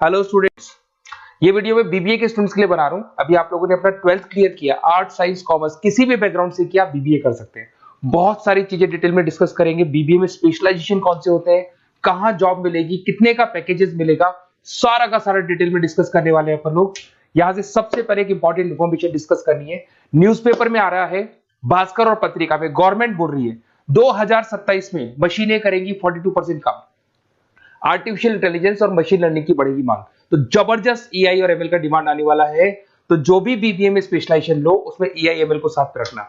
Hello students, ये video मैं BBA के स्टूडेंट्स के लिए बना रहा हूँ। अभी आप लोगों ने अपना 12th क्लियर किया, आर्ट साइंस कॉमर्स किसी भी बैकग्राउंड से किया, बीबीए कर सकते हैं। बहुत सारी चीजें डिटेल में डिस्कस करेंगे। बीबीए में स्पेशलाइजेशन कौन से होते हैं, कहाँ जॉब मिलेगी, कितने का पैकेजेस मिलेगा, सारा का सारा डिटेल में डिस्कस करने वाले हैं अपन लोग। यहाँ से सबसे पहले एक इंपॉर्टेंट इन्फॉर्मेशन डिस्कस करनी है। न्यूज़पेपर में आ रहा है, भास्कर और पत्रिका में गवर्नमेंट बोल रही है 2027 में मशीनें करेंगी 42% काम। आर्टिफिशियल इंटेलिजेंस और मशीन लर्निंग की बढ़ेगी मांग, तो जबरदस्त एआई और एमएल का डिमांड आने वाला है। तो जो भी बीबीए में स्पेशलाइजेशन लो उसमें एआई एमएल को साथ रखना।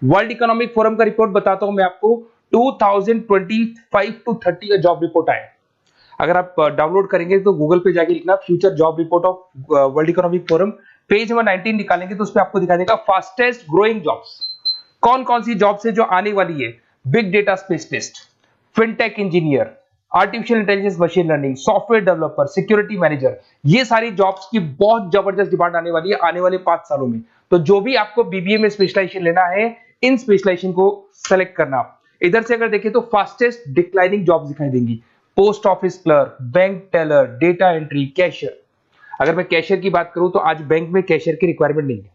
वर्ल्ड इकोनॉमिक फोरम का रिपोर्ट बताता हूं मैं आपको, 2025 टू 30 का जॉब रिपोर्ट आया। अगर आप डाउनलोड करेंगे तो गूगल पे जाके लिखना future job report of world economic forum, page number 19 निकालेंगे तो उस पर आपको दिखा देगा फास्टेस्ट ग्रोइंग जॉब्स कौन कौन सी जॉब्स है जो आने वाली है। Big data specialist, fintech engineer, artificial intelligence machine learning, software developer, security manager, ये सारी जॉब्स की बहुत जबरदस्त डिमांड आने वाली है आने वाले 5 सालों में। तो जो भी आपको बीबीए में स्पेशलाइजेशन लेना है, इन स्पेशलाइजेशन को सेलेक्ट करना। इधर से अगर देखें तो फास्टेस्ट डिक्लाइनिंग जॉब्स दिखाई देंगी, post office clerk, bank teller, data entry, cashier. अगर मैं कैशियर की बात करूं तो आज बैंक में कैशियर की रिक्वायरमेंट नहीं है।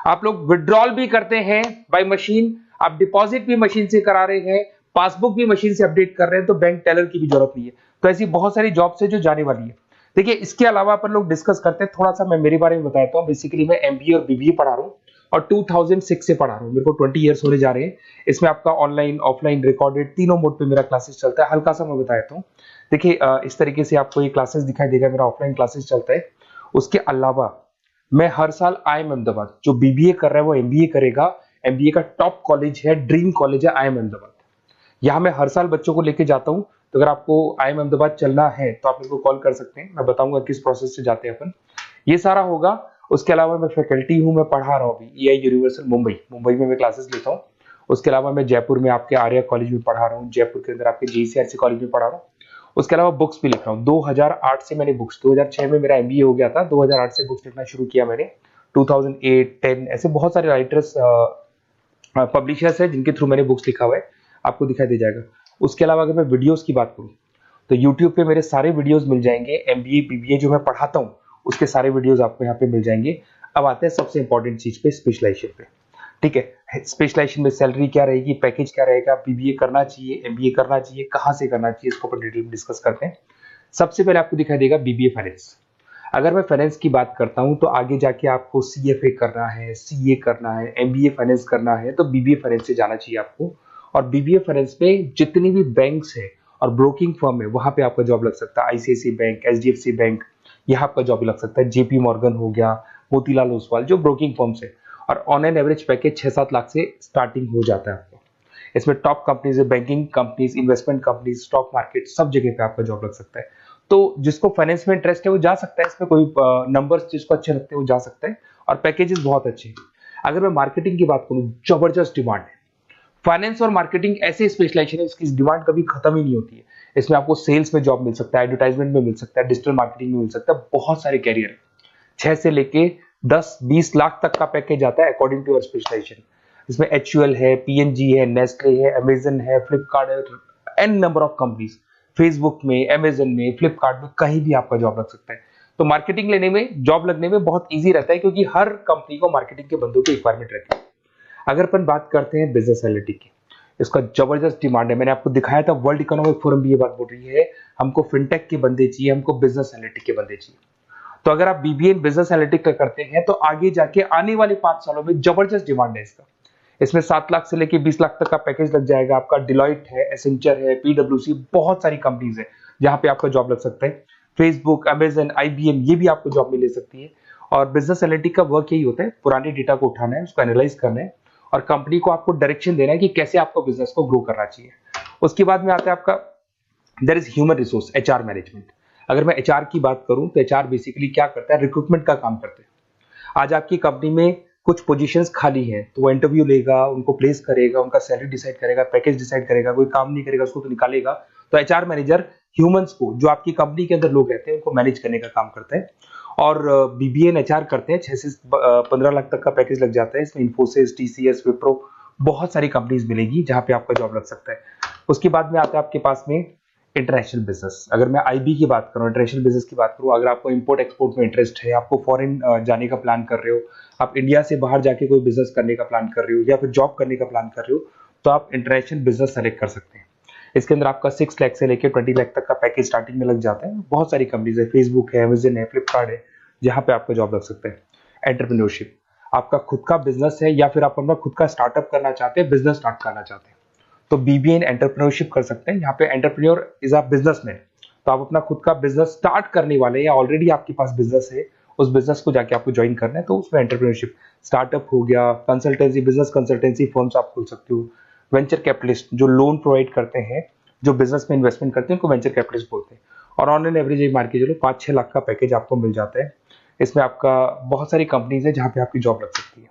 आप लोग विड्रॉल भी करते हैं बाय मशीन, आप डिपॉजिट भी मशीन से करा रहे हैं, पासबुक भी मशीन से अपडेट कर रहे हैं, तो बैंक टेलर की भी जरूरत नहीं है। तो ऐसी बहुत सारी जॉब्स है जो जाने वाली है। देखिए, इसके अलावा अपन लोग डिस्कस करते हैं, थोड़ा सा मैं मेरे बारे में बताता हूँ। बेसिकली मैं एमबीए और बीबीए पढ़ा रहा हूँ और 2006 से पढ़ा रहा हूँ। मेरे को 20 ईयर्स होने जा रहे हैं। इसमें आपका ऑनलाइन, ऑफलाइन, रिकॉर्डेड तीनों मोड पे मेरा क्लासेस चलता है। हल्का सा मैं बताता हूँ। देखिए, इस तरीके से आपको ये क्लासेस दिखाई देगा, मेरा ऑफलाइन क्लासेस चलता है। उसके अलावा मैं हर साल आईएम अहमदाबाद, जो बीबीए कर रहा है वो एमबीए करेगा। एमबीए का टॉप कॉलेज है, ड्रीम कॉलेज है आईएम अहमदाबाद। यहाँ मैं हर साल बच्चों को लेके जाता हूँ। तो अगर आपको आईएम अहमदाबाद चलना है तो आप मेरे को कॉल कर सकते हैं, मैं बताऊंगा किस प्रोसेस से जाते हैं अपन। ये सारा होगा। उसके अलावा मैं फैकल्टी हूँ, मैं पढ़ा रहा हूँ अभी एआई यूनिवर्सल मुंबई में मैं क्लासेस लेता हूँ। उसके अलावा मैं जयपुर में आपके आर्या कॉलेज में पढ़ा रहा हूँ, जयपुर के अंदर आपके जीसीआरसी कॉलेज में पढ़ा रहा हूँ। उसके अलावा बुक्स भी लिख रहा हूँ। 2008 से मैंने बुक्स, 2006 में मेरा एमबीए हो गया था, 2008 से बुक्स लिखना शुरू किया मैंने। 2008, 10 ऐसे बहुत सारे राइटर्स, पब्लिशर्स है जिनके थ्रू मैंने बुक्स लिखा हुआ है, आपको दिखाई दे जाएगा। उसके अलावा अगर मैं वीडियोस की बात करूं तो यूट्यूब पे मेरे सारे वीडियोस मिल जाएंगे। एमबीए बीबीए जो मैं पढ़ाता हूं उसके सारे वीडियोस आपको यहाँ पे मिल जाएंगे। अब आते हैं सबसे इंपॉर्टेंट चीज पे, स्पेशलाइजेशन पे। ठीक है, स्पेशलाइजेशन में सैलरी क्या रहेगी, पैकेज क्या रहेगा, बीबीए करना चाहिए, एमबीए करना चाहिए, कहाँ से करना चाहिए, इसको अपन डिटेल में डिस्कस करते हैं। सबसे पहले आपको दिखाई देगा बीबीए फाइनेंस। अगर मैं फाइनेंस की बात करता हूं तो आगे जाके आपको सीएफए करना है, सीए करना है, एमबीए फाइनेंस करना है, तो बीबीए फाइनेंस से जाना चाहिए आपको। और बीबीए फाइनेंस में जितनी भी बैंक्स है और ब्रोकिंग फर्म है वहां पे आपका जॉब लग सकता है। आईसीआईसी बैंक, एचडीएफसी बैंक, यहाँ आपका जॉब लग सकता है। जेपी मॉर्गन हो गया, मोतीलाल ओसवाल, जो ब्रोकिंग फर्म्स है। और on an average package 6-7 lakh से स्टार्टिंग हो जाता है आपको। इसमें टॉप कंपनीज है, banking companies, investment companies, stock market, सब जगह पे आपका जॉब लग सकता है। तो जिसको फाइनेंस में इंटरेस्ट है वो जा सकता है, इसमें कोई नंबर्स जिसको अच्छे लगते हैं वो जा सकता है, और पैकेजेस बहुत अच्छे हैं। अगर मैं मार्केटिंग की बात करूं, जबरदस्त डिमांड है। फाइनेंस और मार्केटिंग ऐसे स्पेशलाइजेशन है इसकी डिमांड कभी खत्म ही नहीं होती है। इसमें आपको सेल्स में जॉब मिल सकता है, एडवर्टाइजमेंट में मिल सकता है, डिजिटल मार्केटिंग में मिल सकता है, बहुत सारे कैरियर है। 6 से लेके 10-20 लाख तक का पैकेज आता है अकॉर्डिंग टू योर स्पेशलाइजेशन। इसमें एचयूएल है, पीएनजी है, नेस्ले है, अमेजन है, फ्लिपकार्ट है, N number of companies. Facebook में, अमेजन में, फ्लिपकार्ट में, कहीं भी आपका जॉब लग सकता है। तो मार्केटिंग लेने में, जॉब लगने में बहुत ईजी रहता है, क्योंकि हर कंपनी को मार्केटिंग के बंदों की रिक्वायरमेंट रहती है। अगर अपन बात करते हैं बिजनेस एनालिटिक की, इसका जबरदस्त डिमांड है। मैंने आपको दिखाया था, वर्ल्ड इकोनॉमिक फोरम भी ये बात बोल रही है, हमको फिनटेक के बंदे चाहिए, हमको बिजनेस एनालिटिक के बंदे चाहिए। तो अगर आप बीबीए इन बिजनेस एनालिटिक का करते हैं तो आगे जाके आने वाले 5 सालों में जबरदस्त डिमांड है इसका। इसमें 7 लाख से लेके 20 लाख तक का पैकेज लग जाएगा आपका। डिलॉइट है, एसेंचर है, पीडब्ल्यूसी, बहुत सारी कंपनीज है जहां पे आपका जॉब लग सकता है। फेसबुक, अमेजन, आईबीएम, ये भी आपको जॉब में ले सकती है। और बिजनेस एनालिटिक का वर्क यही होता है, पुराने डेटा को उठाना है, उसको एनालाइज करना है, और कंपनी को आपको डायरेक्शन देना है कि कैसे आपको बिजनेस को ग्रो करना चाहिए। उसके बाद में आता है आपका, there is human resource, HR management. अगर मैं एचआर की बात करूं तो एचआर बेसिकली क्या करता है, रिक्रूटमेंट का काम करते हैं। आज आपकी कंपनी में कुछ पोजीशंस खाली हैं तो वो इंटरव्यू लेगा, उनको प्लेस करेगा, उनका सैलरी डिसाइड करेगा, पैकेज डिसाइड करेगा। कोई काम नहीं करेगा उसको तो निकालेगा। तो एचआर मैनेजर ह्यूमंस को, जो आपकी कंपनी के अंदर लोग रहते हैं, उनको मैनेज करने का काम करता है। और बीबीए एचआर करते हैं, 6 से 15 लाख तक का पैकेज लग जाता है। इसमें इन्फोसिस, टीसीएस, विप्रो, बहुत सारी कंपनीज मिलेगी जहां पे आपका जॉब लग सकता है। उसके बाद में आता है आपके पास में इंटरनेशनल बिजनेस, अगर मैं आईबी की बात करूं, इंटरनेशनल बिजनेस की बात करूं, अगर आपको इंपोर्ट एक्सपोर्ट में इंटरेस्ट है, आपको फॉरेन जाने का प्लान कर रहे हो, आप इंडिया से बाहर जाके कोई बिजनेस करने का प्लान कर रहे हो या फिर जॉब करने का प्लान कर रहे हो, तो आप इंटरनेशनल बिजनेस सेलेक्ट कर सकते हैं। इसके अंदर आपका 6 लाख से लेकर 20 लाख तक का पैकेज स्टार्टिंग में लग जाता है। बहुत सारी कंपनीज है, फेसबुक है, अमेजन है, फ्लिपकार्ट है, जहां पे आपका जॉब लग सकता है। एंटरप्रेन्योरशिप, आपका खुद का बिजनेस है या फिर आप अपना खुद का स्टार्टअप करना चाहते हैं, बिजनेस स्टार्ट करना चाहते हैं, तो बीबीए इन एंटरप्रेन्योरशिप कर सकते हैं। यहाँ पे एंटरप्रेन्योर इज अ बिजनेसमैन, तो आप अपना खुद का बिजनेस स्टार्ट करने वाले हैं या ऑलरेडी आपके पास बिजनेस है, उस बिजनेस को जाके आपको ज्वाइन करना है, तो उसमें एंटरप्रेन्योरशिप। स्टार्टअप हो गया, कंसल्टेंसी, बिजनेस कंसल्टेंसी फर्म्स आप खोल सकते हो। वेंचर कैपिटलिस्ट जो लोन प्रोवाइड करते हैं, जो बिजनेस में इन्वेस्टमेंट करते हैं, उनको वेंचर कैपिटलिस्ट बोलते हैं। और ऑन एन एवरेज एक मार्केट चलो 5-6 लाख का पैकेज आपको मिल जाता है। इसमें आपका बहुत सारी कंपनीज है जहां पे आपकी जॉब लग सकती है।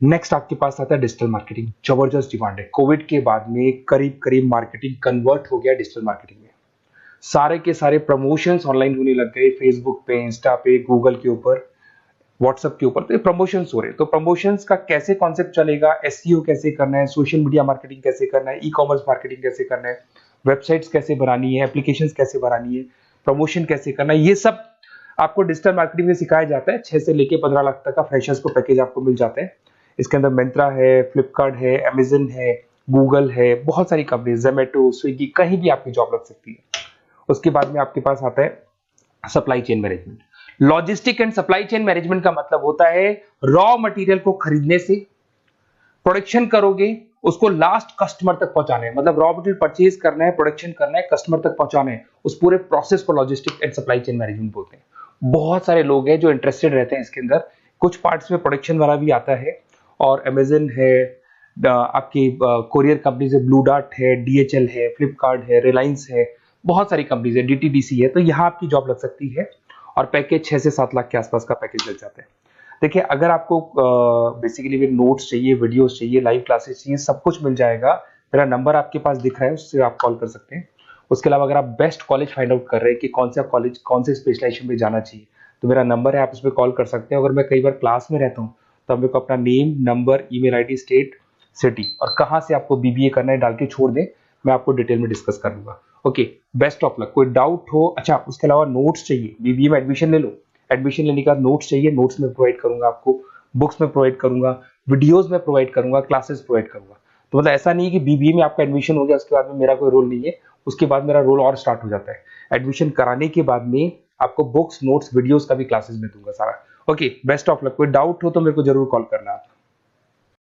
नेक्स्ट आपके पास आता है डिजिटल मार्केटिंग। जबरदस्त डिमांड है, कोविड के बाद में करीब करीब मार्केटिंग कन्वर्ट हो गया डिजिटल मार्केटिंग में। सारे के सारे प्रमोशंस ऑनलाइन होने लग गए, फेसबुक पे, इंस्टा पे, गूगल के ऊपर, व्हाट्सएप के ऊपर, तो ये प्रमोशंस हो रहे हैं। तो प्रमोशंस का कैसे कॉन्सेप्ट चलेगा, एसईओ कैसे करना है, सोशल मीडिया मार्केटिंग कैसे करना है, ई कॉमर्स मार्केटिंग कैसे करना है, वेबसाइट्स कैसे बनानी है, एप्लीकेशंस कैसे बनानी है, प्रमोशन कैसे करना है, ये सब आपको डिजिटल मार्केटिंग में सिखाया जाता है। 6 से लेके 15 लाख तक का फ्रेशर्स को पैकेज आपको मिल जाता है। इसके अंदर मिंत्रा है, फ्लिपकार्ट है, अमेजन है, गूगल है, बहुत सारी कंपनी, जोमेटो, स्विगी, कहीं भी आपकी जॉब लग सकती है। उसके बाद में आपके पास आता है supply chain management. Logistic and supply chain management का मतलब होता है रॉ मटेरियल को खरीदने से, प्रोडक्शन करोगे, उसको लास्ट कस्टमर तक पहुंचाना है, मतलब रॉ मटेरियल परचेज करना है, प्रोडक्शन करना है, कस्टमर तक पहुंचाना है, उस पूरे प्रोसेस को logistic and supply chain management बोलते हैं। बहुत सारे लोग हैं जो इंटरेस्टेड रहते हैं इसके अंदर। कुछ पार्ट्स में प्रोडक्शन वाला भी आता है, और अमेजन है, आपकी कोरियर कंपनी से ब्लू डार्ट है, डीएचएल है, फ्लिपकार्ट है, रिलायंस है, बहुत सारी कंपनीज है, डीटीडीसी है, तो यहाँ आपकी जॉब लग सकती है। और पैकेज 6 से 7 लाख के आसपास का पैकेज लग जाता है। देखिए, अगर आपको बेसिकली भी नोट्स चाहिए, वीडियोस चाहिए, लाइव क्लासेस चाहिए, सब कुछ मिल जाएगा। मेरा नंबर आपके पास दिख रहा है, उससे आप कॉल कर सकते हैं। उसके अलावा अगर आप बेस्ट कॉलेज फाइंड आउट कर रहे हैं कि कौन सा कॉलेज, कौन से स्पेशलाइजेशन में जाना चाहिए, तो मेरा नंबर है, आप उस पर कॉल कर सकते हैं। अगर मैं कई बार क्लास में रहता हूँ, तो आप मेरे को अपना name, number, email ID, state, city और कहाँ से आपको बीबीए करना है डाल के छोड़ दें, मैं आपको डिटेल में डिस्कस कर लूंगा। Okay, best of luck. कोई डाउट हो, अच्छा उसके अलावा नोट्स चाहिए, बीबीए में एडमिशन ले लो, एडमिशन लेने के बाद नोट्स चाहिए, नोट्स में प्रोवाइड करूंगा आपको, बुक्स में प्रोवाइड करूंगा, वीडियोस में प्रोवाइड करूंगा, क्लासेस प्रोवाइड करूंगा। तो मतलब ऐसा नहीं है कि बीबीए में आपका एडमिशन हो गया उसके बाद में मेरा कोई रोल नहीं है, उसके बाद मेरा रोल और स्टार्ट हो जाता है। एडमिशन कराने के बाद में आपको बुक्स, नोट्स, वीडियोस का भी क्लासेस में दूंगा सारा। Okay, best of luck. कोई डाउट हो तो मेरे को जरूर कॉल करना।